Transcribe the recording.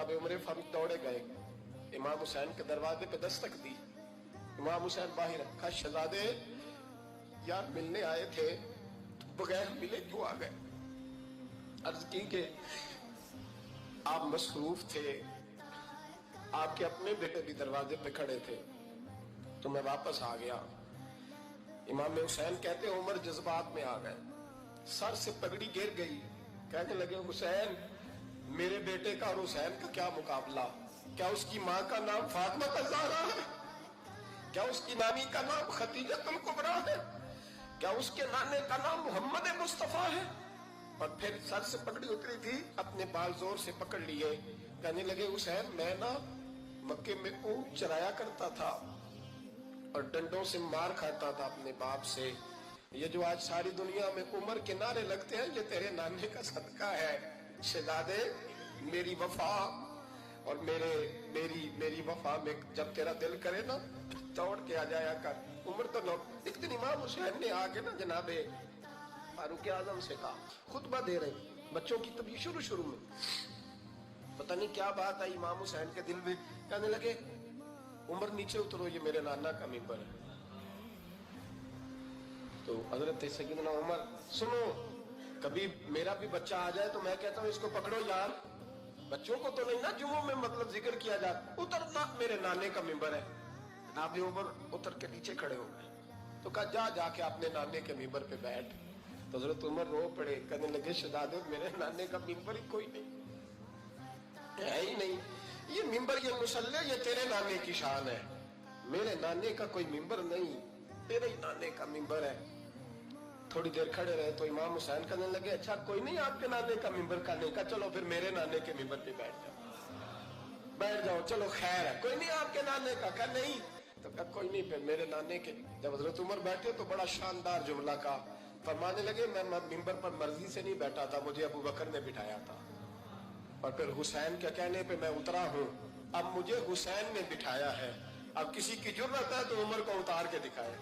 जनाब उमर फारूक दौड़े गए, इमाम हुसैन के दरवाजे पे दस्तक दी। इमाम हुसैन बाहर रखा, शहजादे यार मिलने आए थे तो बगैर मिले क्यों आ गए? अर्ज की कि आप मसरूफ थे, आपके अपने बेटे भी दरवाजे पे खड़े थे तो मैं वापस आ गया। इमाम हुसैन कहते उमर जज्बात में आ गए, सर से पगड़ी गिर गई, कहने लगे हुसैन मेरे बेटे का और हुसैन का क्या मुकाबला? क्या उसकी माँ का नाम फातिमा ज़हरा है? क्या उसकी नानी का नाम खदीजतुल कुबरा है? क्या उसके नाने का नाम मोहम्मद मुस्तफा है? और फिर सर से पगड़ी उतरी थी, अपने बाल जोर से पकड़ लिए, कहने लगे हुसैन मैं ना मक्के में ऊंट चराया करता था और डंडों से मार खाता था अपने बाप से। ये जो आज सारी दुनिया में उमर के नारे लगते हैं ये तेरे नाने का सदका है। शहजादे मेरी वफा और मेरी वफा में जब तेरा दिल करे ना दौड़ के आ जाया कर। उमर तो लोग एक दिन इमाम हुसैन ने आके ना जनाबे फारूक आजम से कहा, खुतबा दे रहे बच्चों की तभी शुरू में, पता नहीं क्या बात आई इमाम हुसैन के दिल में, कहने लगे उमर नीचे उतरो ये मेरे नाना का मिंबर है। तो हजरत सैयदना उमर सुनो, कभी मेरा भी बच्चा आ जाए तो मैं कहता हूँ इसको पकड़ो यार, बच्चों को तो नहीं ना जुमों में मतलब जिक्र किया जाता, उतरना मेरे नाने का मिंबर है। जनाब उमर उतर के नीचे खड़े हो गए तो कहा जाके अपने नाने के मिंबर पे बैठ। तो हजरत उमर रो पड़े, कहने लगे शहजादे मेरे नाने का मिंबर ही कोई नहीं है ही नहीं, ये मिंबर ये मुसल्ले ये तेरे नाने की शान है, मेरे नाने का कोई मिंबर नहीं, तेरे ही नाने का मिंबर है। थोड़ी देर खड़े रहे तो इमाम हुसैन कहने लगे अच्छा कोई नहीं आपके नाने का मिंबर का नहीं, का चलो फिर मेरे नाने के मिंबर पे बैठ जाओ, चलो खैर है, कोई नहीं आपके नाने का नहीं, तो कहा कोई नहीं फिर मेरे नाने के। जब हजरत उमर बैठे तो बड़ा शानदार जुमला का फरमाने लगे, मैं मिंबर पर मर्जी से नहीं बैठा था, मुझे अबू बकर ने बिठाया था और फिर हुसैन के कहने पे मैं उतरा हूं, अब मुझे हुसैन ने बिठाया है, अब किसी की जुर्रत है तो उमर को उतार के दिखाए।